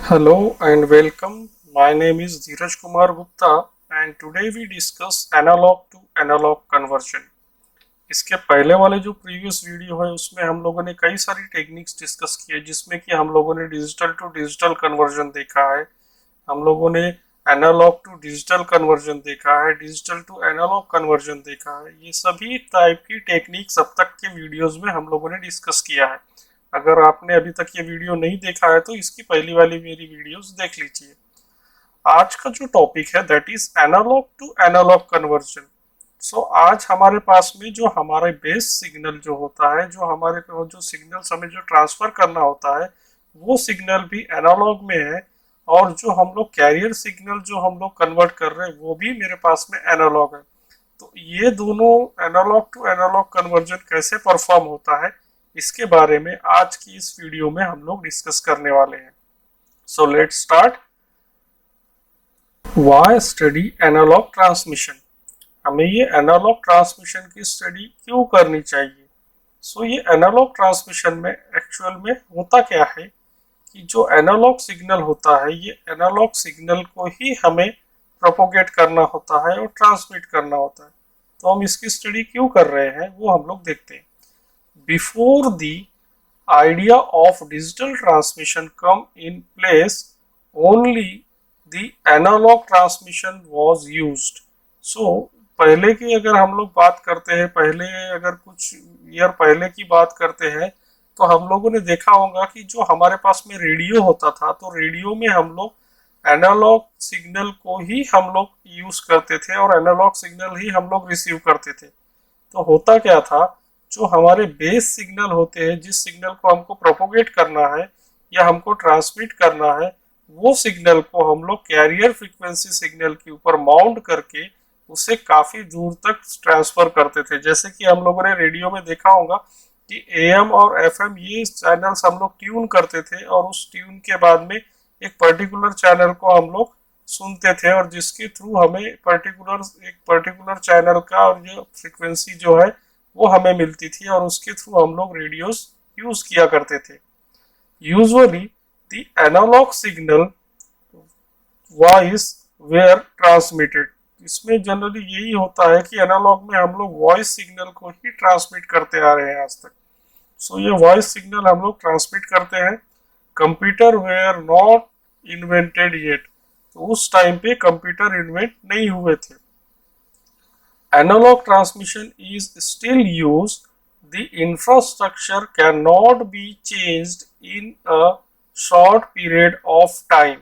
Hello and welcome. My name is Dheeraj Kumar Gupta and today we discuss analog to analog conversion. इसके पहले वाले जो previous video है उसमें हम लोगों ने कई सारी टेक्निक्स डिस्कस की है जिसमें कि हम लोगों ने डिजिटल टू डिजिटल कन्वर्जन देखा है, हम लोगों ने एनालॉग टू डिजिटल कन्वर्जन देखा है, डिजिटल टू एनालॉग कन्वर्जन देखा है। ये सभी टाइप की टेक्निक्स अब तक के वीडियोस में हम लोगों ने डिस्कस किया है। अगर आपने अभी तक ये वीडियो नहीं देखा है तो इसकी पहली वाली मेरी वीडियोस देख लीजिए। आज का जो टॉपिक है that is analogue to analogue conversion. So आज हमारे पास में जो हमारे बेस सिग्नल जो होता है, जो हमारे जो सिग्नल्स हमें जो ट्रांसफर करना होता है वो सिग्नल भी एनालॉग में है, और जो हम लोग कैरियर सिग्नल जो हम लोग कन्वर्ट कर रहे हैं वो भी मेरे पास में एनालॉग है। तो ये दोनों एनालॉग टू एनालॉग कन्वर्जन कैसे परफॉर्म होता है इसके बारे में आज की इस वीडियो में हम लोग डिस्कस करने वाले हैं। So let's start. Why study analogue transmission? हमें ये एनालॉग ट्रांसमिशन की स्टडी क्यों करनी चाहिए? सो ये एनालॉग ट्रांसमिशन में एक्चुअल में होता क्या है कि जो एनालॉग सिग्नल होता है ये एनालॉग सिग्नल को ही हमें प्रोपोगेट करना होता है और ट्रांसमिट करना होता है। तो हम इसकी स्टडी क्यों कर रहे हैं वो हम लोग देखते हैं। Before the idea of digital transmission come in place, only the analog transmission was used. So पहले की अगर हम लोग बात करते हैं, पहले अगर कुछ ईयर पहले की बात करते हैं तो हम लोगों ने देखा होगा कि जो हमारे पास में रेडियो होता था तो रेडियो में हम लोग एनालॉग सिग्नल को ही हम लोग यूज करते थे और एनालॉग सिग्नल ही हम लोग रिसीव करते थे। तो होता क्या था, जो हमारे बेस सिग्नल होते हैं, जिस सिग्नल को हमको प्रोपोगेट करना है या हमको ट्रांसमिट करना है, वो सिग्नल को हम लोग कैरियर फ्रीक्वेंसी सिग्नल के ऊपर माउंट करके उसे काफी दूर तक ट्रांसफर करते थे। जैसे कि हम लोगों ने रेडियो में देखा होगा कि एएम और एफएम ये चैनल्स हम लोग ट्यून करते थे और उस ट्यून के बाद में एक पर्टिकुलर चैनल को हम लोग सुनते थे और जिसके थ्रू हमें एक पर्टिकुलर चैनल का और जो फ्रीक्वेंसी जो है वो हमें मिलती थी और उसके थ्रू हम लोग रेडियोस यूज किया करते थे। Usually the analogue signal voice were transmitted. इसमें जनरली यही होता है कि एनालॉग में हम लोग वॉइस सिग्नल को ही ट्रांसमिट करते आ रहे हैं आज तक। सो ये वॉइस सिग्नल हम लोग ट्रांसमिट करते हैं। Computer were not invented yet. तो उस टाइम पे कंप्यूटर इन्वेंट नहीं हुए थे। Analog transmission is still used. The infrastructure cannot be changed in a short period of time.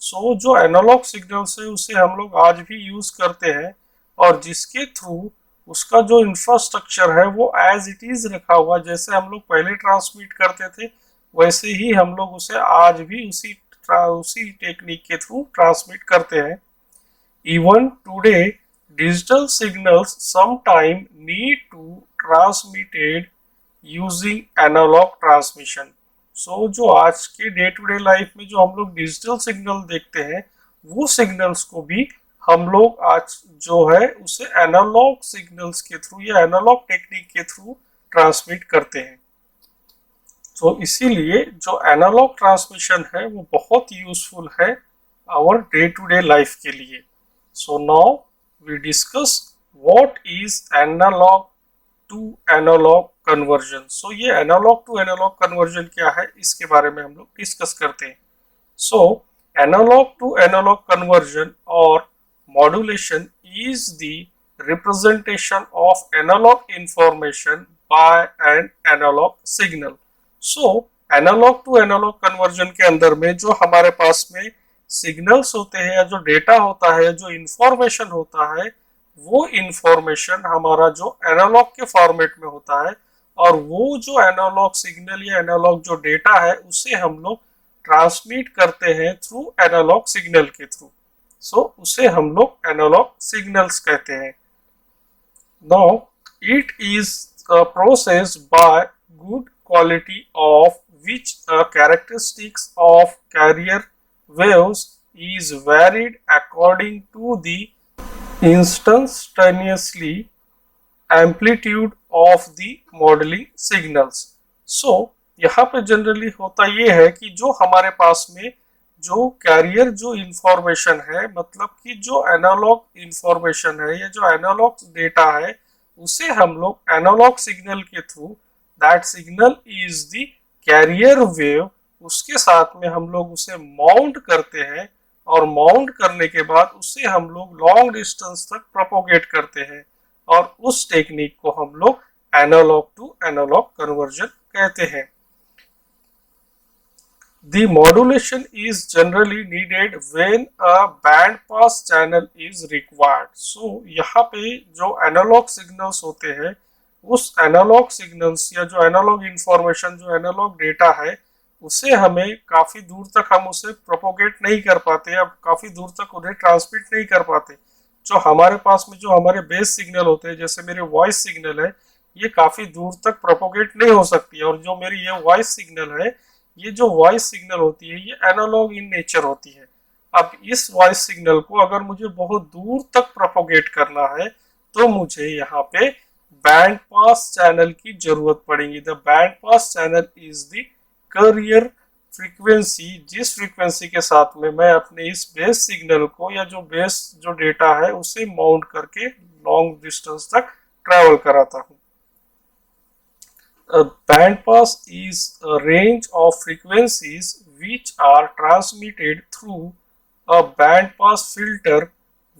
So जो एनालॉग सिग्नल्स है उसे हम लोग आज भी यूज करते हैं और जिसके थ्रू उसका जो इंफ्रास्ट्रक्चर है वो एज इट इज रखा हुआ, जैसे हम लोग पहले ट्रांसमिट करते थे वैसे ही हम लोग उसे आज भी उसी टेक्निक के थ्रू ट्रांसमिट करते हैं। Even today digital signals sometime need to transmitted using analog transmission. So जो आज के डे टू डे लाइफ में जो हम लोग डिजिटल सिग्नल देखते हैं वो सिग्नल्स को भी हम लोग आज जो है उसे एनालॉग सिग्नल्स के थ्रू या एनालॉग टेक्निक के थ्रू ट्रांसमिट करते हैं। तो इसीलिए जो एनालॉग ट्रांसमिशन है वो बहुत यूजफुल है our day to day life के लिए। So now we discuss what is analog to analog conversion. So ये analog to analog conversion क्या है इसके बारे में हम लोग डिस्कस करते हैं। So analog to analog conversion or modulation is the representation of analog information by an analog signal. So analog to analog conversion के अंदर में जो हमारे पास में सिग्नल्स होते हैं या जो डेटा होता है, जो इंफॉर्मेशन होता है, वो इंफॉर्मेशन हमारा जो एनालॉग के फॉर्मेट में होता है और वो जो एनालॉग सिग्नल या एनालॉग जो डेटा है उसे हम लोग ट्रांसमिट करते हैं थ्रू एनालॉग सिग्नल के थ्रू। सो उसे हम लोग एनालॉग सिग्नल्स कहते हैं। Now it is processed by good quality of which characteristics of carrier waves is varied according to the instantaneously amplitude of the modeling signals. So यहाँ पे generally होता ये है कि जो हमारे पास में जो कैरियर जो इंफॉर्मेशन है, मतलब कि जो एनालॉग इंफॉर्मेशन है या जो एनालॉग डेटा है, उसे हम लोग एनालॉग सिग्नल के through, that signal is the carrier wave, उसके साथ में हम लोग उसे माउंट करते हैं और माउंट करने के बाद उसे हम लोग लॉन्ग डिस्टेंस तक प्रोपोगेट करते हैं और उस टेक्निक को हम लोग एनालॉग टू एनालॉग कन्वर्जन कहते हैं। The modulation is generally needed when a band pass channel is required. So यहाँ पे जो एनालॉग सिग्नल्स होते हैं, उस एनालॉग सिग्नल्स या जो एनालॉग इंफॉर्मेशन, जो एनालॉग डेटा है, उसे हमें काफ़ी दूर तक हम उसे प्रोपोगेट नहीं कर पाते या काफ़ी दूर तक उन्हें ट्रांसमिट नहीं कर पाते। जो हमारे पास में जो हमारे बेस सिग्नल होते हैं, जैसे मेरे वॉइस सिग्नल है, ये काफ़ी दूर तक प्रोपोगेट नहीं हो सकती है। और जो मेरी ये वॉइस सिग्नल है, ये जो वॉइस सिग्नल होती है, ये एनालॉग इन नेचर होती है। अब इस वॉइस सिग्नल को अगर मुझे बहुत दूर तक प्रोपोगेट करना है तो मुझे यहाँ पे बैंड पास चैनल की जरूरत पड़ेगी। The band pass channel is the carrier frequency, जिस फ्रीक्वेंसी के साथ में मैं अपने इस बेस सिग्नल को या जो बेस जो डेटा है उसे माउंट करके लॉन्ग डिस्टेंस तक ट्रेवल कराता हूँ। A band pass is a range of frequencies which are transmitted through a band pass filter,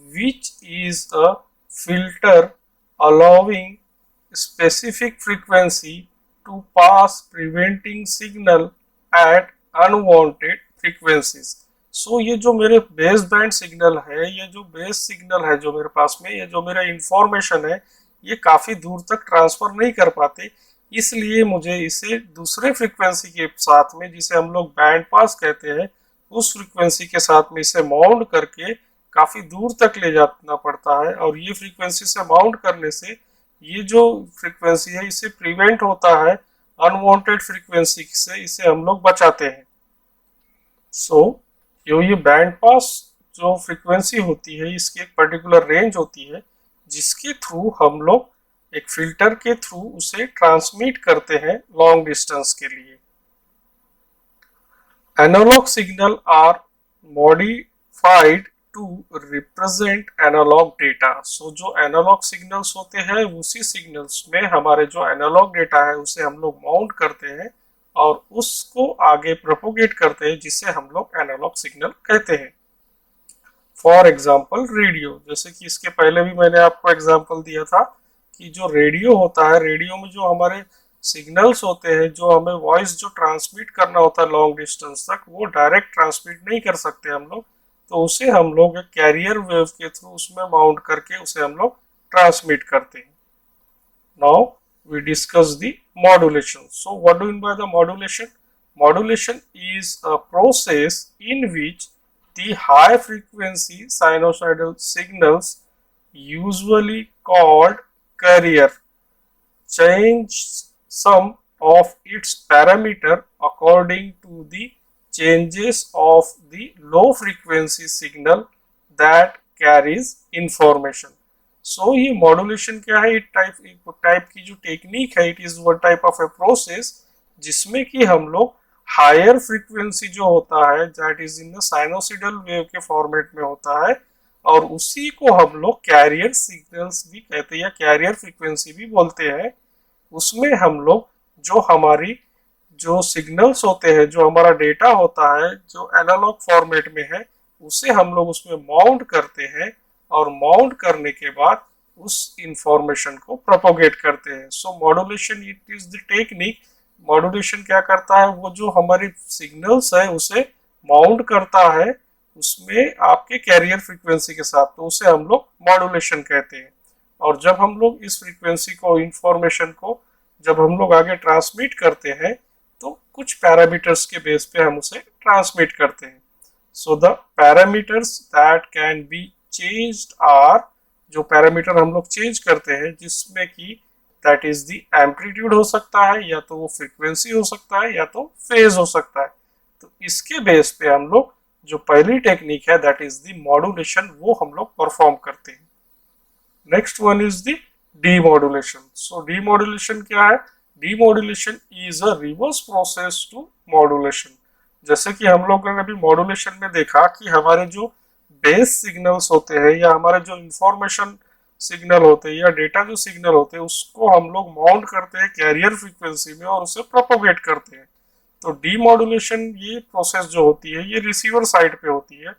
which is a filter allowing specific frequency to pass, preventing signal at unwanted frequencies. So ये जो मेरे base band signal है, ये जो base signal है जो मेरे पास में, ये जो मेरा इंफॉर्मेशन है, ये काफ़ी दूर तक ट्रांसफ़र नहीं कर पाते, इसलिए मुझे इसे दूसरे फ्रीक्वेंसी के साथ में, जिसे हम लोग बैंड पास कहते हैं, उस फ्रीक्वेंसी के साथ में इसे माउंट करके काफ़ी दूर तक ले जाना पड़ता है। और ये फ्रीक्वेंसी से माउंट करने से ये जो फ्रीक्वेंसी है, इसे प्रिवेंट होता है अनवांटेड फ्रीक्वेंसी से, इसे हम लोग बचाते हैं। सो ये बैंड पास जो फ्रीक्वेंसी होती है, इसकी एक पर्टिकुलर रेंज होती है जिसके थ्रू हम लोग एक फिल्टर के थ्रू उसे ट्रांसमिट करते हैं लॉन्ग डिस्टेंस के लिए। Analogue signal are modified to represent analogue data. So जो एनालॉग सिग्नल्स होते हैं, उसी सिग्नल्स में हमारे जो एनालॉग डेटा है उसे हम लोग माउंट करते हैं और उसको आगे प्रोपोगेट करते हैं, जिसे हम लोग एनालॉग सिग्नल कहते हैं। फॉर एग्जाम्पल रेडियो, जैसे कि इसके पहले भी मैंने आपको एग्जाम्पल दिया था कि जो रेडियो होता है, रेडियो में जो हमारे सिग्नल्स होते हैं, जो हमें वॉइस जो ट्रांसमिट करना होता है लॉन्ग डिस्टेंस तक, वो डायरेक्ट ट्रांसमिट नहीं कर सकते हम लोग, तो उसे हम लोग एक कैरियर वेव के थ्रू उसमें माउंट करके उसे हम लोग ट्रांसमिट करते हैं। Now we discuss the modulation. So what do mean by the modulation? Modulation is a process in which the high frequency sinusoidal signals, usually called carrier, change some of its parameter according to the changes of the low frequency signal that carries information. So ये modulation क्या है? Type की जो technique है, it is one type of a process जिसमें कि हम लोग हायर फ्रीक्वेंसी जो होता है, that is in the sinusoidal wave के फॉर्मेट में होता है, और उसी को हम लोग कैरियर सिग्नल्स भी कहते हैं या कैरियर फ्रीक्वेंसी भी बोलते हैं। उसमें हम लोग जो हमारी जो सिग्नल्स होते हैं, जो हमारा डेटा होता है, जो एनालॉग फॉर्मेट में है, उसे हम लोग उसमें माउंट करते हैं और माउंट करने के बाद उस इंफॉर्मेशन को प्रोपोगेट करते हैं। So modulation it is the technique. Modulation क्या करता है? वो जो हमारी सिग्नल्स है उसे माउंट करता है उसमें आपके कैरियर फ्रीक्वेंसी के साथ, तो उसे हम लोग मॉड्यूलेशन कहते हैं। और जब हम लोग इस फ्रीक्वेंसी को, इंफॉर्मेशन को जब हम लोग आगे ट्रांसमिट करते हैं, तो कुछ पैरामीटर्स के बेस पे हम उसे ट्रांसमिट करते हैं। So the parameters that can be changed are, जो पैरामीटर हम लोग चेंज करते हैं, जिसमें कि दैट इज द एम्पलीट्यूड हो सकता है, या तो वो फ्रीक्वेंसी हो सकता है, या तो फेज हो सकता है। तो इसके बेस पे हम लोग जो पहली टेक्निक है, दैट इज द मॉड्यूलेशन, वो हम लोग परफॉर्म करते हैं। Next one is the demodulation. So demodulation क्या है? Demodulation is a reverse process to modulation. जैसे कि हम लोगों ने अभी मॉड्यूलेशन में देखा कि हमारे जो बेस सिग्नल्स होते हैं या हमारे जो इंफॉर्मेशन सिग्नल होते हैं या डेटा जो सिग्नल होते हैं उसको हम लोग माउंट करते हैं कैरियर फ्रीक्वेंसी में और उसे प्रोपोगेट करते हैं। तो डीमॉड्यूलेशन ये प्रोसेस जो होती है ये रिसीवर साइड पे होती है।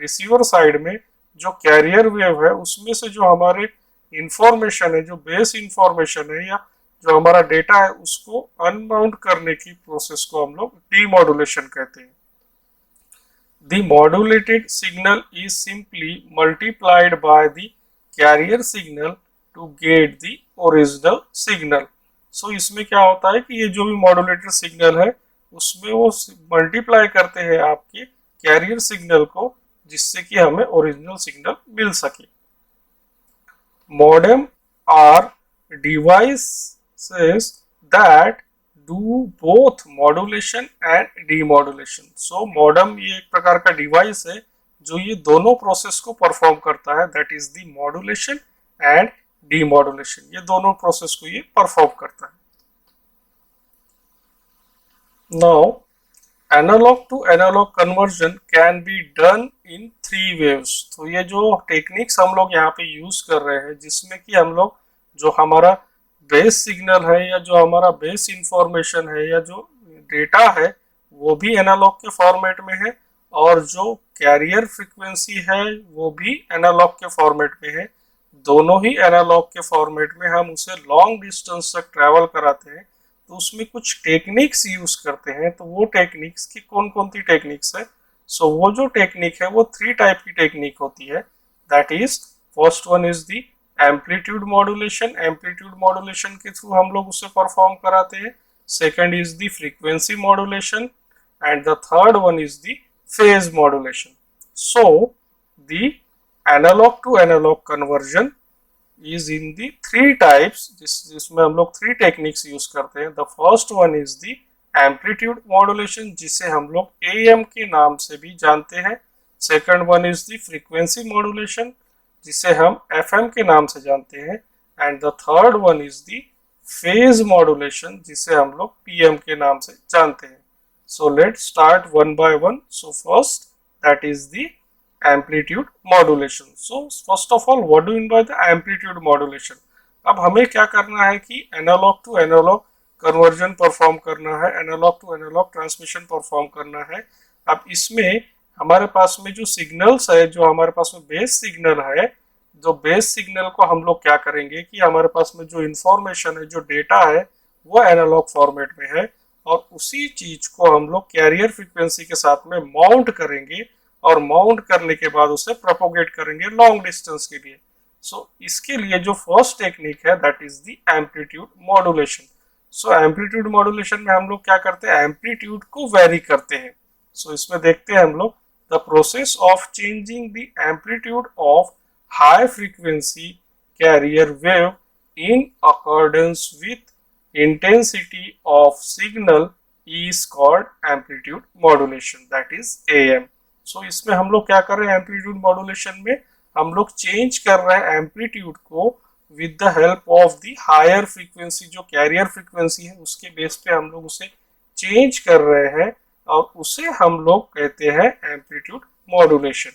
रिसीवर साइड में जो कैरियर वेव है उसमें से जो हमारे इंफॉर्मेशन है, जो बेस इंफॉर्मेशन है या जो हमारा डेटा है उसको अनबाउंड करने की प्रोसेस को हम लोग डीमॉड्यूलेशन कहते हैं। The modulated signal is simply multiplied by the carrier signal to get the original signal. So इसमें क्या होता है कि ये जो भी मॉड्यूलेटेड सिग्नल है उसमें वो मल्टीप्लाई करते हैं आपके कैरियर सिग्नल को जिससे कि हमें ओरिजिनल सिग्नल मिल सके। Modem are devices that do both modulation and demodulation. So modem ये एक प्रकार का डिवाइस है जो ये दोनों प्रोसेस को परफॉर्म करता है, that is the modulation and demodulation. ये दोनों प्रोसेस को ये परफॉर्म करता है। Now analogue to analogue conversion can be done in 3 waves. तो ये जो टेक्निक्स हम लोग यहाँ पे यूज कर रहे हैं जिसमें कि हम लोग जो हमारा बेस सिग्नल है या जो हमारा बेस इंफॉर्मेशन है या जो डेटा है वो भी एनालॉग के फॉर्मेट में है और जो कैरियर फ्रीक्वेंसी है वो भी एनालॉग के फॉर्मेट में है। दोनों ही एनालॉग के फॉर्मेट में हम उसे लॉन्ग डिस्टेंस तक ट्रैवल कराते हैं तो उसमें कुछ टेक्निक्स यूज करते हैं। तो वो टेक्निक्स की कौन कौन सी टेक्निक्स है? सो वो जो टेक्निक है वो 3 टाइप की टेक्निक होती है। That is first one is the amplitude modulation. Amplitude modulation के थ्रू हम लोग उसे परफॉर्म कराते हैं। Second is the frequency modulation and the third one is the phase modulation. So the analogue to analogue conversion is in the 3 types जिसमें हम लोग 3 techniques use करते हैं। The first one is the amplitude modulation जिसे हम लोग AM के नाम से भी जानते हैं। Second one is the frequency modulation जिसे हम FM के नाम से जानते हैं and the third one is the phase modulation जिसे हम लोग PM के नाम से जानते हैं। So let's start one by one. So first that is the amplitude modulation. So first of all what do you mean by the amplitude modulation? अब हमें क्या करना है कि analogue to analogue conversion perform करना है, analogue to analogue transmission perform करना है। अब इसमें हमारे पास में जो सिग्नल्स है, जो हमारे पास में बेस सिग्नल है, जो बेस सिग्नल को हम लोग क्या करेंगे कि हमारे पास में जो इंफॉर्मेशन है, जो डेटा है वो एनालॉग फॉर्मेट में है और उसी चीज को हम लोग कैरियर फ्रीक्वेंसी के साथ में माउंट करेंगे और माउंट करने के बाद उसे प्रोपोगेट करेंगे लॉन्ग डिस्टेंस के लिए। सो इसके लिए जो फर्स्ट टेक्निक है that is the amplitude modulation. So amplitude modulation में हम लोग क्या करते हैं, एम्पलीट्यूड को वेरी करते हैं। सो इसमें देखते हैं हम लोग the process of changing the amplitude of high frequency carrier wave in accordance with intensity of signal is called amplitude modulation, that is AM। सो इसमें हम लोग क्या कर रहे हैं, एम्पलीट्यूड मॉड्यूलेशन में हम लोग चेंज कर रहे हैं एम्पलीट्यूड को with the help of the higher frequency. जो कैरियर फ्रीक्वेंसी है उसके बेस पे हम लोग उसे चेंज कर रहे हैं और उसे हम लोग कहते हैं amplitude modulation.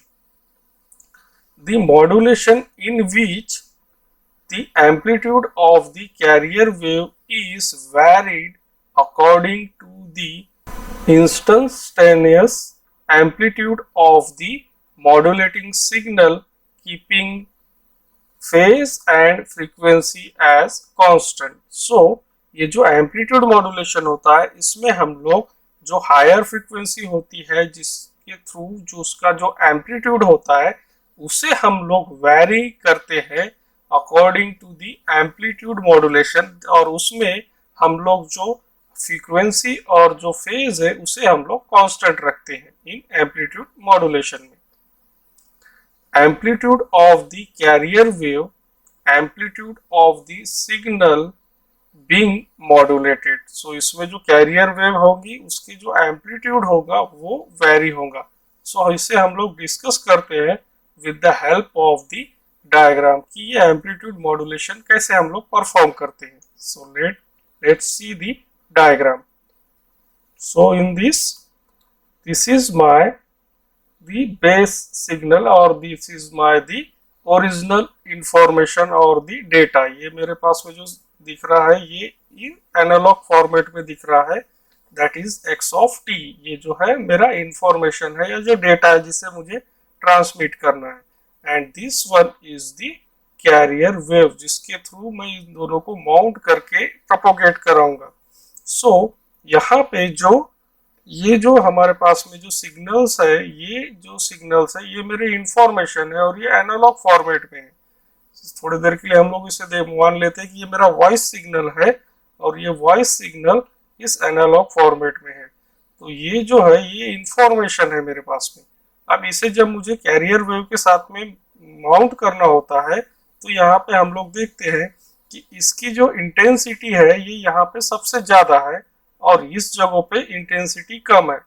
The modulation in which the amplitude of the carrier wave is varied according to the instantaneous amplitude of the modulating signal, keeping phase and frequency as constant. So ये जो एम्पलीट्यूड मॉड्यूलेशन होता है इसमें हम लोग जो higher frequency होती है जिसके थ्रू जो उसका जो एम्पलीट्यूड होता है उसे हम लोग वेरी करते हैं according to the amplitude modulation और उसमें हम लोग जो फ्रीक्वेंसी और जो फेज है उसे हम लोग कांस्टेंट रखते हैं इन एम्पलीट्यूड मॉड्यूलेशन में। Amplitude of the carrier wave, amplitude of the signal being modulated. So इसमें जो कैरियर वेव होगी उसकी जो एम्पलीट्यूड होगा वो वेरी होगा। सो इसे हम लोग डिस्कस करते हैं with the help of the diagram कि ये एम्पलीट्यूड मॉड्यूलेशन कैसे हम लोग परफॉर्म करते हैं। So let's see the diagram. So in this this is my the base signal or this is my the original information और the data। ये मेरे पास में जो दिख रहा है ये एनालॉग फॉर्मेट में दिख रहा है, that is x of t। ये जो है मेरा इंफॉर्मेशन है या जो डेटा है जिसे मुझे ट्रांसमिट करना है। And this one is the carrier wave जिसके थ्रू मैं इन दोनों को माउंट करके प्रोपोगेट कराऊंगा। सो यहाँ पे ये जो हमारे पास में जो सिग्नल्स है, ये जो सिग्नल्स है ये मेरे इंफॉर्मेशन है और ये एनालॉग फॉर्मेट में है। थोड़ी देर के लिए हम लोग इसे मान लेते हैं कि ये मेरा वॉइस सिग्नल है और ये वॉइस सिग्नल इस एनालॉग फॉर्मेट में है। तो ये जो है ये इंफॉर्मेशन है मेरे पास में। अब इसे जब मुझे कैरियर वेव के साथ में माउंट करना होता है तो यहाँ पे हम लोग देखते हैं कि इसकी जो इंटेंसिटी है ये यहाँ पे सबसे ज्यादा है और इस जगह पे इंटेंसिटी कम है।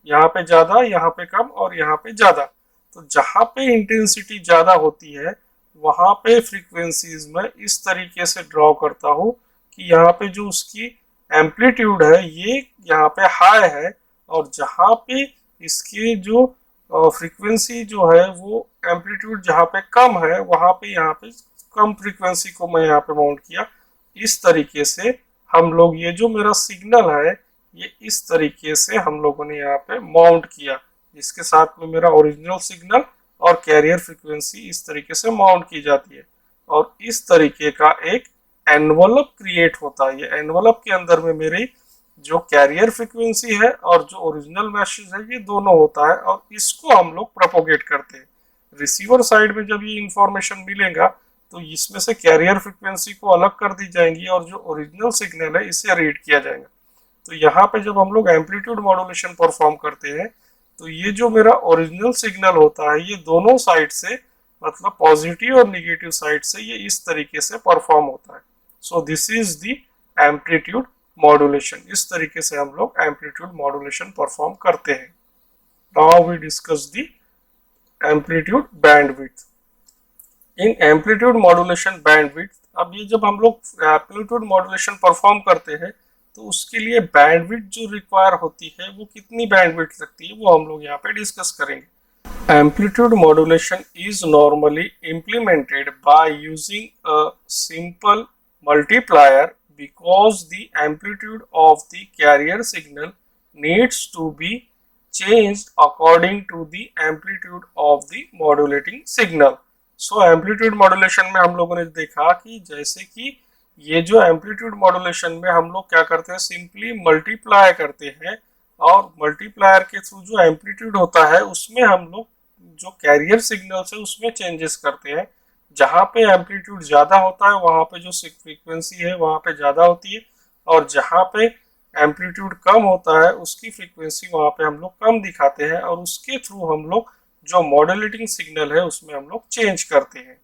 यहाँ पे ज्यादा, यहाँ पे कम और यहाँ पे ज्यादा। तो जहाँ पे इंटेंसिटी ज्यादा होती है वहां पे फ्रीक्वेंसीज में इस तरीके से ड्रॉ करता हूँ कि यहाँ पे जो उसकी एम्पलीट्यूड है ये यहाँ पे हाई है और जहाँ पे इसकी जो फ्रीक्वेंसी जो है वो एम्पलीट्यूड जहाँ पे कम है वहां पे यहाँ पे कम फ्रीक्वेंसी को मैं यहाँ पे माउंट किया। इस तरीके से हम लोग ये जो मेरा सिग्नल है ये इस तरीके से हम लोगों ने यहाँ पे माउंट किया, जिसके साथ में मेरा ओरिजिनल सिग्नल और कैरियर फ्रीक्वेंसी इस तरीके से माउंट की जाती है और इस तरीके का एक एनवलप क्रिएट होता है। ये एनवलप के अंदर में मेरी जो कैरियर फ्रीक्वेंसी है और जो ओरिजिनल मैसेज है ये दोनों होता है और इसको हम लोग प्रोपोगेट करते हैं। रिसीवर साइड में जब ये इंफॉर्मेशन मिलेगा तो इसमें से कैरियर फ्रीक्वेंसी को अलग कर दी जाएंगी और जो ओरिजिनल सिग्नल है इसे रीड किया जाएगा। तो यहाँ पे जब हम लोग एम्पलीट्यूड मॉड्यूलेशन परफॉर्म करते हैं तो ये जो मेरा ओरिजिनल सिग्नल होता है ये दोनों साइड से, मतलब पॉजिटिव और निगेटिव साइड से ये इस तरीके से परफॉर्म होता है। सो this is the amplitude modulation. इस तरीके से हम लोग एम्पलीट्यूड मॉड्यूलेशन परफॉर्म करते हैं। Now we discuss the amplitude bandwidth. In amplitude modulation bandwidth, अब ये जब हम लोग एम्पलीट्यूड मॉड्यूलेशन परफॉर्म करते हैं तो उसके लिए बैंडविड्थ जो रिक्वायर होती है वो कितनी बैंडविड्थ लगती है वो हम लोग यहाँ पे डिस्कस करेंगे। Amplitude modulation is normally implemented by using a simple multiplier because the amplitude of the carrier signal needs to be changed according to the amplitude of the modulating signal। So amplitude modulation में हम लोगों ने देखा कि जैसे कि ये जो एम्पलीट्यूड मॉड्यूलेशन में हम लोग क्या करते हैं, सिंपली मल्टीप्लाई करते हैं और मल्टीप्लायर के थ्रू जो एम्पलीट्यूड होता है उसमें हम लोग जो कैरियर सिग्नल्स है उसमें चेंजेस करते हैं। जहाँ पे एम्पलीट्यूड ज़्यादा होता है वहाँ पे जो फ्रीक्वेंसी है वहाँ पे ज़्यादा होती है और जहाँ पे एम्पलीट्यूड कम होता है उसकी फ्रीक्वेंसी वहाँ पे हम लोग कम दिखाते हैं और उसके थ्रू हम लोग जो मॉड्यूलेटिंग सिग्नल है उसमें हम लोग चेंज करते हैं।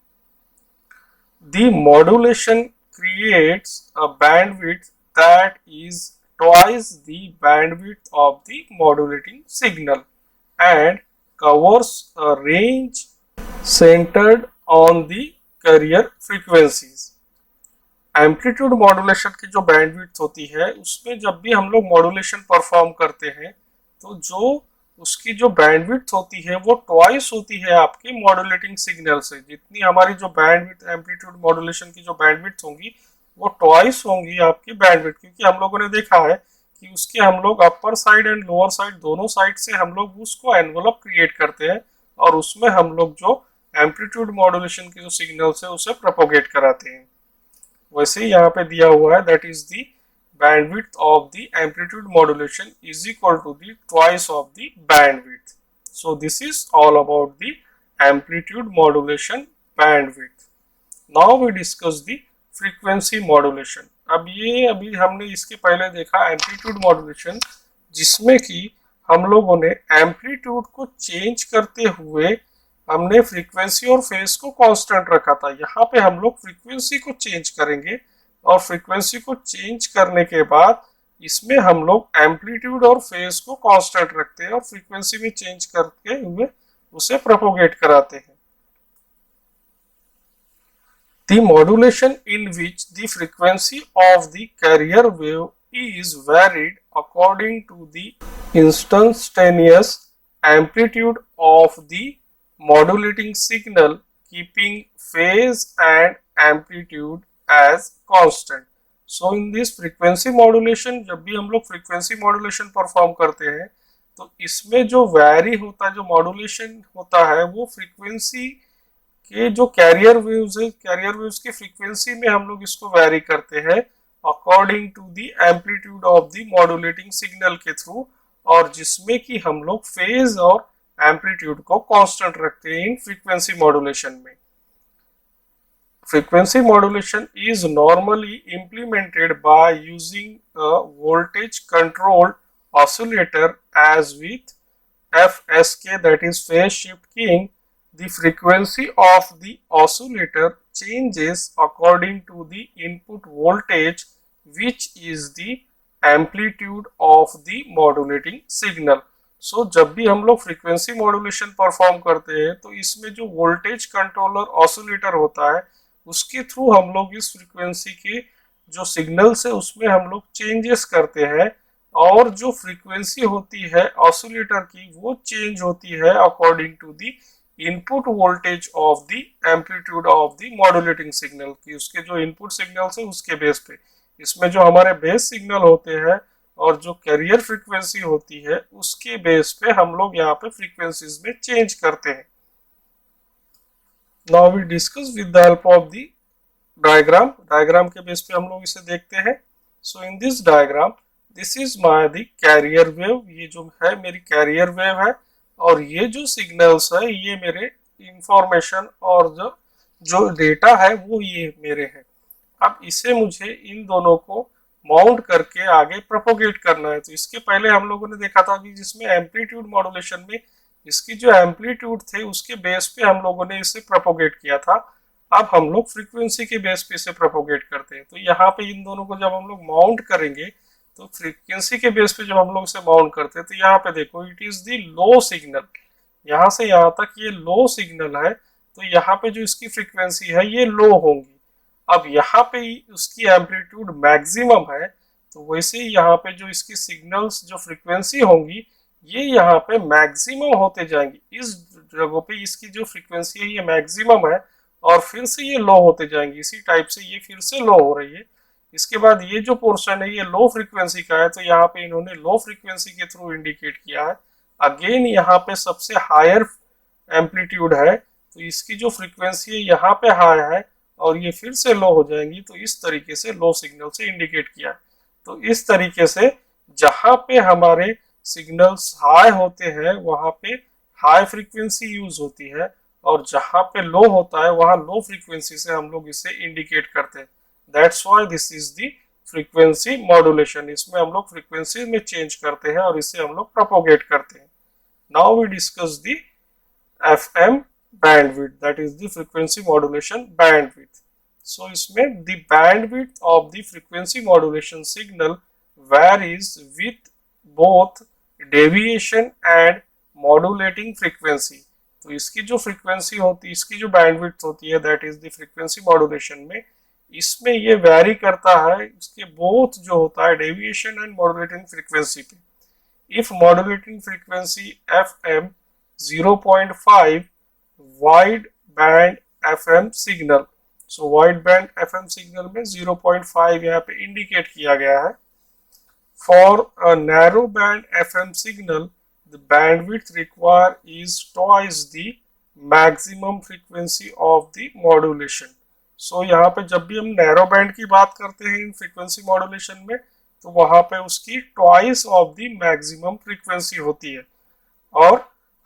The modulation creates a bandwidth that is twice the bandwidth of the modulating signal and covers a range centered on the carrier frequencies। Amplitude modulation की जो बैंडविड्थ होती है उसमें जब भी हम लोग मॉड्यूलेशन परफॉर्म करते हैं तो जो उसकी जो बैंडविड्थ होती है वो ट्वाइस होती है आपके मॉड्यूलेटिंग सिग्नल से। जितनी हमारी जो बैंडविड्थ एम्पलीट्यूड मॉड्यूलेशन की जो बैंडविड्थ होंगी वो ट्वाइस होंगी आपकी बैंडविड्थ, क्योंकि हम लोगों ने देखा है कि उसके हम लोग upper side and lower side दोनों साइड से हम लोग उसको एनवलप क्रिएट करते हैं और उसमें हम लोग जो एम्पलीट्यूड मॉड्यूलेशन के जो सिग्नल्स है उसे प्रोपोगेट कराते हैं। वैसे ही यहाँ पे दिया हुआ है that is the bandwidth of the amplitude modulation is equal to the twice of the bandwidth। So this is all about the amplitude modulation bandwidth। Now we discuss the frequency modulation। अभी हमने इसके पहले देखा amplitude modulation जिसमें कि हम लोगों ने एम्पलीट्यूड को चेंज करते हुए हमने फ्रीक्वेंसी और फेज को कांस्टेंट रखा था। यहाँ पे हम लोग फ्रीक्वेंसी को चेंज करेंगे और फ्रीक्वेंसी को चेंज करने के बाद इसमें हम लोग एम्पलीट्यूड और फेज को कांस्टेंट रखते हैं और फ्रीक्वेंसी में चेंज करके हुए उसे प्रोपोगेट कराते हैं। The modulation in which the frequency of the carrier wave is varied according to the instantaneous amplitude of the modulating signal, keeping phase and amplitude as constant. So in this frequency modulation, जब भी हम लोग frequency modulation perform करते हैं तो इसमें जो vary होता है, जो मॉड्यूलेशन होता है, वो फ्रीक्वेंसी के जो कैरियर वेव्स है, कैरियर वेव्स की फ्रीक्वेंसी में हम लोग इसको वैरी करते हैं according to the amplitude of the modulating signal के थ्रू, और जिसमें कि हम लोग फेज और एम्पलीट्यूड को कांस्टेंट रखते हैं इन फ्रीक्वेंसी मॉड्यूलेशन में. Frequency modulation is normally implemented by using a voltage controlled oscillator as with FSK, that is phase shift keying. The frequency of the oscillator changes according to the input voltage, which is the amplitude of the modulating signal. So जब भी हम लोग frequency modulation perform करते हैं तो इसमें जो voltage controller oscillator होता है उसके थ्रू हम लोग इस फ्रीक्वेंसी के जो सिग्नल्स है उसमें हम लोग चेंजेस करते हैं, और जो फ्रीक्वेंसी होती है ऑसिलेटर की वो चेंज होती है according to the input voltage of the amplitude of the modulating signal की, उसके जो इनपुट सिग्नल्स है उसके बेस पे. इसमें जो हमारे बेस सिग्नल होते हैं और जो कैरियर फ्रीक्वेंसी होती है उसके बेस पे हम लोग यहाँ पे फ्रीक्वेंसीज में चेंज करते हैं. Now we discuss with the help of the diagram. Diagram के बेस पे हम लोग इसे देखते हैं. So in this diagram, this is my the carrier wave. ये जो है मेरी carrier wave है, और ये जो signals है ये मेरे information और जो data है वो ये मेरे हैं. अब इसे मुझे इन दोनों को माउंट करके आगे प्रोपोगेट करना है. तो इसके पहले हम लोगों ने देखा था कि जिसमें एम्पलीट्यूड मॉड्यूलेशन में इसकी जो एम्पलीट्यूड थे उसके बेस पे हम लोगों ने इसे प्रोपोगेट किया था. अब हम लोग फ्रीक्वेंसी के बेस पे इसे प्रोपोगेट करते हैं. तो यहाँ पे इन दोनों को जब हम लोग माउंट करेंगे तो फ्रीक्वेंसी के बेस पे जब हम लोग इसे माउंट करते हैं तो यहाँ पे देखो it is the low signal. यहाँ से यहाँ तक ये लो सिग्नल है, तो यहाँ पे जो इसकी फ्रीक्वेंसी है ये लो होंगी. अब यहाँ पे उसकी एम्पलीट्यूड मैक्सिमम है, तो वैसे ही यहाँ पे जो इसकी सिग्नल्स जो फ्रीक्वेंसी होंगी ये यहाँ पे मैक्सिमम होते जाएंगी. इस जगह पे इसकी जो फ्रीक्वेंसी है ये मैक्सिमम है और फिर से ये लो होते जाएंगी. इसी टाइप से ये फिर से लो हो रही है. इसके बाद ये जो पोर्शन है ये लो फ्रीक्वेंसी का है, तो यहाँ पे इन्होंने लो फ्रीक्वेंसी के थ्रू इंडिकेट किया है. अगेन यहाँ पे सबसे हायर एम्पलीट्यूड है, तो इसकी जो फ्रीक्वेंसी है यहाँ पे हाई है और ये फिर से लो हो जाएंगी. तो इस तरीके से लो सिग्नल से इंडिकेट किया है. तो इस तरीके से जहाँ पे हमारे सिग्नल्स हाई होते हैं वहां पे हाई फ्रीक्वेंसी यूज होती है, और जहां पे लो होता है वहां लो फ्रीक्वेंसी से हम लोग इसे इंडिकेट करते हैं. That's why this is the frequency modulation. इसमें हम लोग फ्रीक्वेंसी में चेंज करते हैं और इसे हम लोग प्रोपोगेट करते हैं. Now we discuss the FM bandwidth, that is the frequency modulation bandwidth. So इसमें the bandwidth of the frequency modulation signal varies with both deviation and modulating frequency. तो इसकी जो फ्रीक्वेंसी होती है, इसकी जो बैंडविड्थ होती है, that is the frequency modulation में, इसमें ये वैरी करता है इसके बोथ जो होता है डेविएशन एंड मॉड्यूलेटिंग फ्रीक्वेंसी पे. If modulating frequency FM 0.5 wide band FM signal. So wide band FM signal में 0.5 यहाँ पे इंडिकेट किया गया है. For a narrow band FM signal, the bandwidth required is twice the maximum frequency of the modulation. So यहाँ पे जब भी हम नैरो बैंड की बात करते हैं इन फ्रीक्वेंसी मॉड्यूलेशन में, तो वहाँ पे उसकी twice of the maximum frequency होती है. और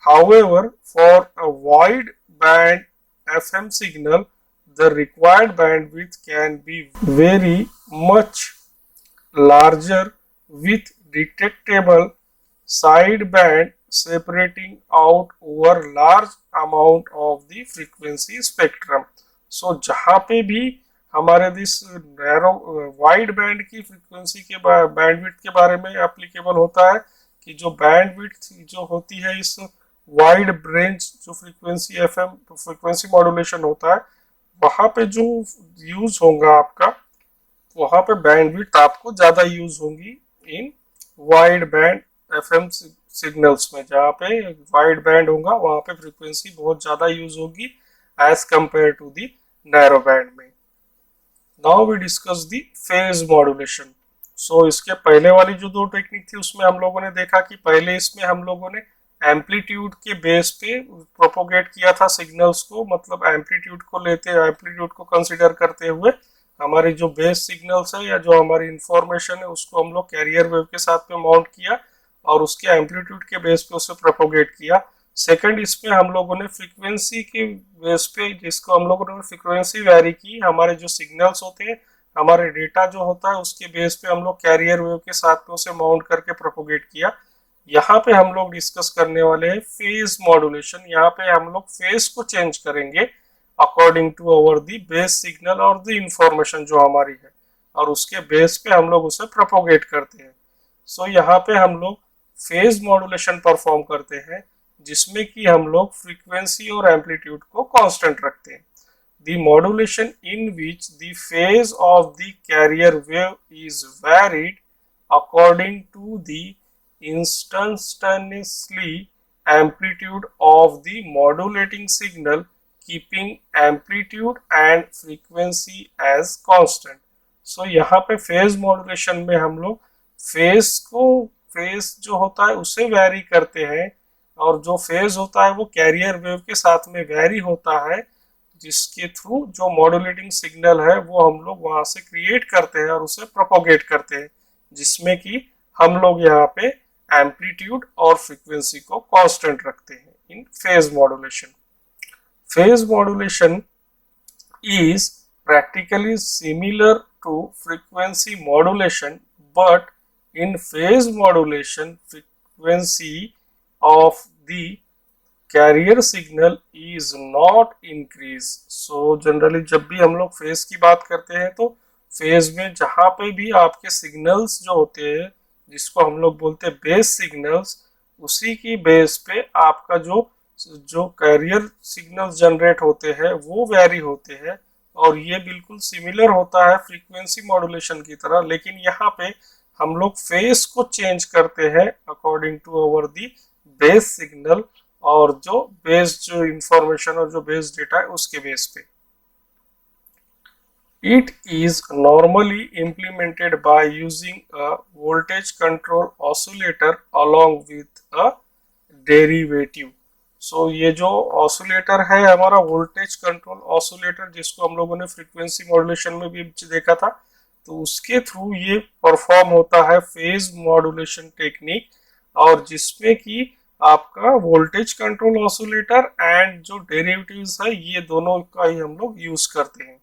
however, for a wide band FM signal, the required bandwidth can be very much larger with detectable sideband separating out over large amount of the frequency spectrum. So जहाँ पे भी हमारे this narrow wide band की frequency के bandwidth के बारे में applicable होता है कि जो बैंडविड्थ जो होती है इस वाइड रेंज जो फ्रीक्वेंसी FM फ्रीक्वेंसी मॉड्यूलेशन होता है वहाँ पे जो यूज होगा आपका, वहाँ पे बैंडविड्थ आपको ज़्यादा यूज होंगी इन वाइड बैंड एफएम सिग्नल्स में, जहाँ पे वाइड बैंड होगा वहाँ पे फ्रीक्वेंसी बहुत ज़्यादा यूज होगी as compare to the narrow band में। Now we discuss the phase modulation. So इसके पहले वाली जो दो टेक्निक थी उसमें हम लोगों ने देखा कि पहले इसमें हम लोगों ने एम्पलीट्यूड के बेस पे प्रोपोगेट किया था सिग्नल्स को, मतलब एम्पलीट्यूड को लेते, एम्पलीट्यूड को कंसिडर करते हुए हमारी जो बेस सिग्नल्स है या जो हमारी इंफॉर्मेशन है उसको हम लोग कैरियर वेव के साथ में माउंट किया और उसके एम्पलीट्यूड के बेस पे उसे प्रोपोगेट किया। सेकंड, इसमें हम लोगों ने फ्रीक्वेंसी के बेस पे, जिसको हम लोगों ने फ्रीक्वेंसी वैरी की, हमारे जो सिग्नल्स होते हैं, हमारे डेटा जो होता है उसके बेस पे हम लोग कैरियर वेव के साथ में उसे माउंट करके प्रोपोगेट किया। यहाँ पे हम लोग डिस्कस करने वाले हैं फेज मॉड्यूलेशन। यहाँ पे हम लोग फेज को चेंज करेंगे according to our the base signal और दी इंफॉर्मेशन जो हमारी है, और उसके बेस पे हम लोग उसे प्रोपोगेट करते हैं। सो यहाँ पे हम लोग फेज मॉड्यूलेशन परफॉर्म करते हैं, जिसमें कि हम लोग फ्रीक्वेंसी और एम्पलीट्यूड को कांस्टेंट रखते हैं। The modulation in which the phase of the carrier wave is varied according to the instantaneously amplitude of the modulating signal, keeping amplitude and frequency as constant. So यहाँ पे phase modulation में हम लोग phase जो होता है उसे vary करते हैं, और जो फेज होता है वो कैरियर वेव के साथ में वैरी होता है, जिसके थ्रू जो मॉड्यूलेटिंग सिग्नल है वो हम लोग वहां से क्रिएट करते हैं और उसे प्रोपोगेट करते हैं, जिसमें कि हम लोग यहाँ पे एम्पलीट्यूड और फ्रीक्वेंसी को कांस्टेंट रखते हैं in phase modulation. Phase modulation is practically similar to frequency modulation, but in phase modulation frequency of the carrier signal is not increase. So generally जब भी हम लोग फेज की बात करते हैं तो फेज में जहां पे भी आपके सिग्नल्स जो होते हैं, जिसको हम लोग बोलते हैं बेस सिग्नल्स, उसी की बेस पे आपका जो जो कैरियर सिग्नल्स जनरेट होते हैं वो वैरी होते हैं, और ये बिल्कुल सिमिलर होता है फ्रीक्वेंसी मॉड्यूलेशन की तरह। लेकिन यहाँ पे हम लोग फेज को चेंज करते हैं according to our the base signal, और जो बेस जो इंफॉर्मेशन और जो बेस डेटा है उसके बेस पे। It is normally implemented by using a voltage control oscillator along with a derivative. So ये जो ऑसिलेटर है हमारा वोल्टेज कंट्रोल ऑसिलेटर, जिसको हम लोगों ने फ्रीक्वेंसी मॉड्यूलेशन में भी देखा था, तो उसके थ्रू ये परफॉर्म होता है फेज मॉड्यूलेशन टेक्निक, और जिसमें कि आपका वोल्टेज कंट्रोल ऑसिलेटर एंड जो डेरिवेटिव्स है ये दोनों का ही हम लोग यूज करते हैं।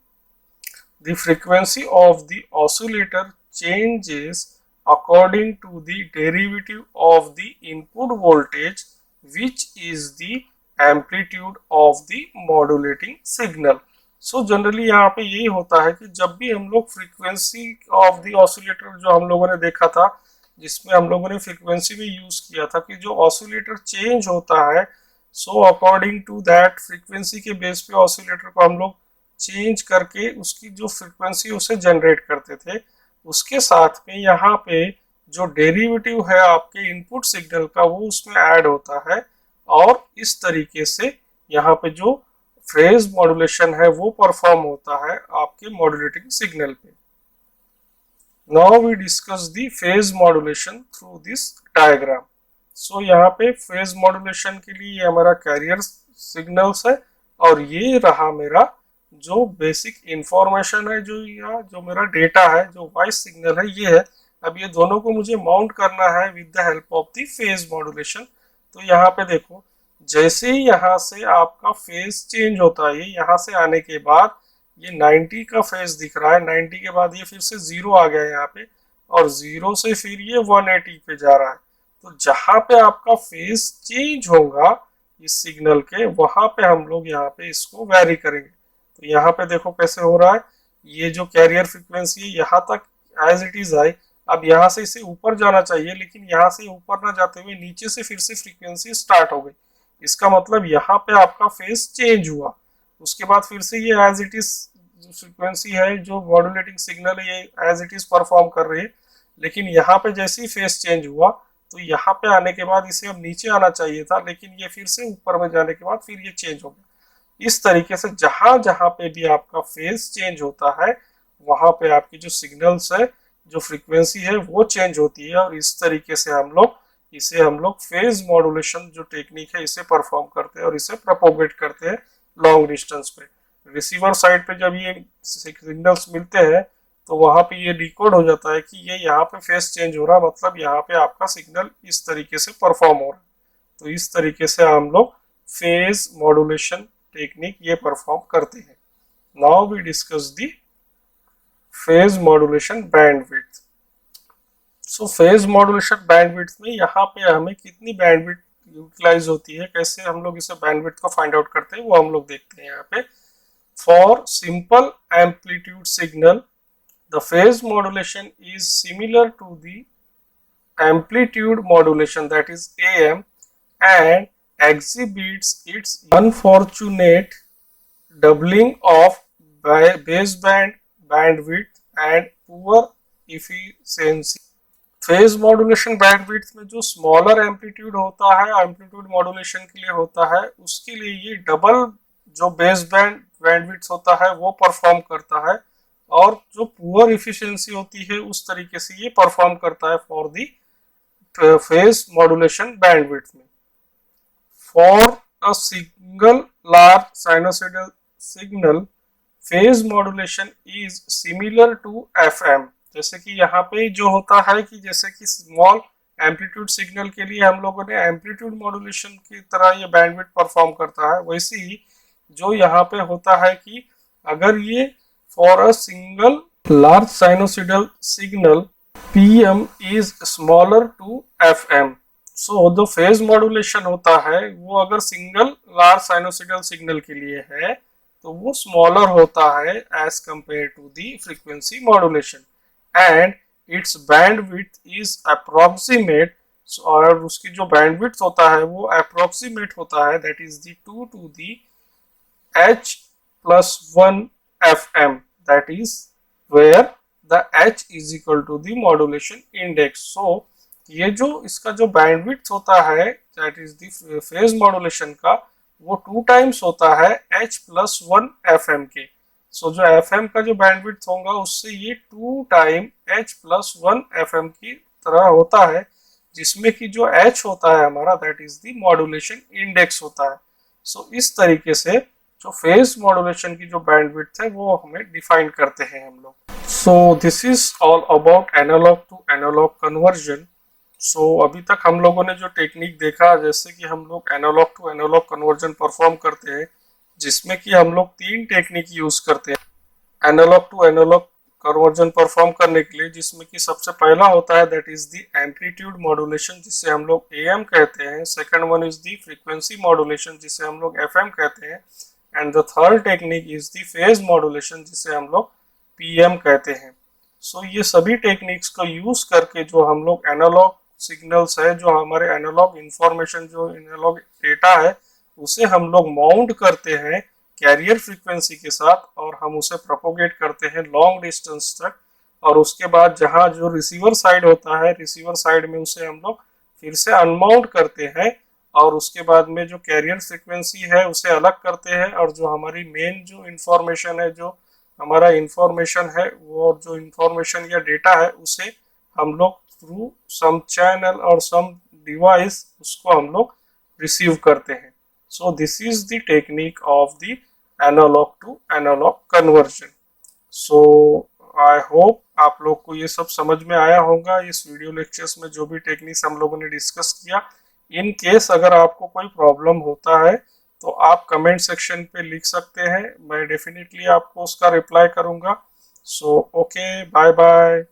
The frequency of the oscillator changes according to the derivative of the input voltage which is the amplitude of the modulating signal. So generally यहाँ पे यही होता है कि जब भी हम लोग फ्रीक्वेंसी ऑफ द ऑसिलेटर जो हम लोगों ने देखा था, जिसमें हम लोगों ने फ्रीक्वेंसी भी यूज किया था, कि जो ऑसिलेटर चेंज होता है, so according to that frequency के बेस पे ऑसिलेटर को हम लोग चेंज करके उसकी जो फ्रीक्वेंसी उसे जनरेट करते थे। उसके साथ में यहाँ पे जो डेरिवेटिव है आपके इनपुट सिग्नल का वो उसमें ऐड होता है, और इस तरीके से यहाँ पे जो फेज मॉड्यूलेशन है वो परफॉर्म होता है आपके मॉड्यूलेटिंग सिग्नल पे। Now we discuss the phase modulation through this diagram. So यहाँ पे phase modulation के लिए ये हमारा कैरियर सिग्नल्स है, और ये रहा मेरा जो बेसिक इंफॉर्मेशन है, जो यहाँ जो मेरा डेटा है, जो वॉइस सिग्नल है ये है। अब ये दोनों को मुझे माउंट करना है with the help of the phase modulation. तो यहाँ पे देखो, जैसे ही यहाँ से आपका फेज चेंज होता है, यहाँ से आने के बाद ये 90 का फेज दिख रहा है, 90 के बाद ये फिर से 0 आ गया यहाँ पे, और 0 से फिर ये 180 पे जा रहा है। तो जहां पे आपका फेज चेंज होगा इस सिग्नल के, वहां पे हम लोग यहाँ पे इसको वैरी करेंगे। तो यहाँ पे देखो कैसे हो रहा है, ये जो कैरियर फ्रीक्वेंसी है यहाँ तक एज इट इज आई। अब यहाँ से इसे ऊपर जाना चाहिए, लेकिन यहाँ से ऊपर ना जाते हुए नीचे से फिर से फ्रीक्वेंसी स्टार्ट हो गई। इसका मतलब यहाँ पे आपका फेज चेंज हुआ, उसके बाद फिर से ये एज इट इज जो फ्रीक्वेंसी है, जो मॉड्यूलेटिंग सिग्नल है, ये एज इट इज परफॉर्म कर रही है। लेकिन यहाँ पे जैसे ही फेस चेंज हुआ तो यहाँ पे आने के बाद इसे अब नीचे आना चाहिए था, लेकिन ये फिर से ऊपर में जाने के बाद फिर ये चेंज हो गया। इस तरीके से जहां जहां पे भी आपका फेस चेंज होता है वहां पे आपकी जो सिग्नल्स है, जो फ्रीक्वेंसी है वो चेंज होती है, और इस तरीके से हम लोग फेज मॉड्यूलेशन जो टेक्निक है इसे परफॉर्म करते हैं और इसे प्रोपोगेट करते हैं लॉन्ग डिस्टेंस पे। रिसीवर साइड पे जब ये सिग्नल्स मिलते हैं तो वहां पे ये डिकोड हो जाता है कि ये यहाँ पे फेस चेंज हो रहा है, मतलब यहाँ पे आपका सिग्नल इस तरीके से परफॉर्म हो रहा है। तो इस तरीके से हम लोग फेज मॉड्यूलेशन टेक्निक ये परफॉर्म करते हैं। Now we discuss the phase modulation bandwidth. So phase modulation bandwidth में यहाँ पे हमें कितनी बैंडविड्थ यूटिलाइज होती है, कैसे हम लोग इसे बैंडविड्थ को फाइंड आउट करते हैं वो हम लोग देखते हैं यहाँ पे। For simple amplitude signal the phase modulation is similar to the amplitude modulation, that is AM, and exhibits its unfortunate doubling of baseband bandwidth and poor efficiency। Phase modulation bandwidth में जो स्मॉलर एम्पलीट्यूड होता है, amplitude modulation के लिए होता है, उसके लिए ये डबल जो बेस बैंड बैंडविड्थ होता है वो परफॉर्म करता है, और जो पुअर इफिशिएंसी होती है उस तरीके से ये परफॉर्म करता है for the phase modulation bandwidth में। For a single large sinusoidal signal phase modulation is similar to FM. जैसे कि यहाँ पे जो होता है कि जैसे कि स्मॉल एम्पलीट्यूड सिग्नल के लिए हम लोगों ने एम्पलीट्यूड मॉड्यूलेशन की तरह ये बैंडविड्थ परफॉर्म करता है, वैसे ही जो यहाँ पे होता है कि अगर ये for a single large sinusoidal signal PM is smaller to FM। so जो फेज मॉड्यूलेशन होता है वो अगर सिंगल लार्ज साइनोसॉइडल सिग्नल के लिए है तो वो स्मॉलर होता है as compare to the frequency modulation, and its bandwidth is approximate. और उसकी जो बैंडविड्थ होता है वो अप्रोक्सीमेट होता है, that is the 2 to the h+1 FM, that is where the h is equal to the modulation index। so ये जो इसका जो बैंडविड्थ होता है that is the phase modulation का, वो 2 टाइम्स होता है h+1 FM के। so जो FM का जो बैंडविड्थ होगा उससे ये 2 टाइम h+1 FM की तरह होता है, जिसमें कि जो h होता है हमारा that is the modulation index होता है। so इस तरीके से जो फेज मॉड्यूलेशन की जो बैंडविड्थ है वो हमें डिफाइन करते हैं हम लोग। So this is all about analog to analogue conversion. So अभी तक हम लोगों ने जो टेक्निक देखा, जैसे कि हम लोग analogue to analogue conversion perform करते हैं, जिसमें कि हम लोग 3 टेक्निक यूज करते हैं analogue to analogue conversion perform करने के लिए, जिसमें कि सबसे पहला होता है that is the amplitude modulation जिसे हम लोग AM कहते हैं। Second one is the frequency modulation जिसे हम लोग FM कहते हैं, and the third technique is the phase modulation जिसे हम लोग PM कहते हैं। सो ये सभी टेक्निक्स को यूज करके जो हम लोग एनालॉग सिग्नल्स है, जो हमारे एनालॉग इंफॉर्मेशन, जो एनालॉग डेटा है, उसे हम लोग माउंट करते हैं कैरियर फ्रीक्वेंसी के साथ, और हम उसे प्रोपोगेट करते हैं लॉन्ग डिस्टेंस तक। और उसके बाद जहाँ जो रिसीवर साइड होता है, रिसीवर साइड में उसे हम लोग फिर से अनमाउंट करते हैं, और उसके बाद में जो कैरियर फ्रीक्वेंसी है उसे अलग करते हैं, और जो हमारी मेन जो इंफॉर्मेशन है, जो हमारा इंफॉर्मेशन है, वो जो इंफॉर्मेशन या डेटा है उसे हम लोग थ्रू सम चैनल और सम डिवाइस उसको हम लोग रिसीव करते हैं। So this is the technique of the analogue to analogue conversion. So I hope आप लोग को ये सब समझ में आया होगा इस वीडियो लेक्चर्स में जो भी टेक्निक्स हम लोगों ने डिस्कस किया। इन केस अगर आपको कोई प्रॉब्लम होता है तो आप कमेंट सेक्शन पे लिख सकते हैं, मैं डेफिनेटली आपको उसका रिप्लाई करूंगा। So okay, bye bye.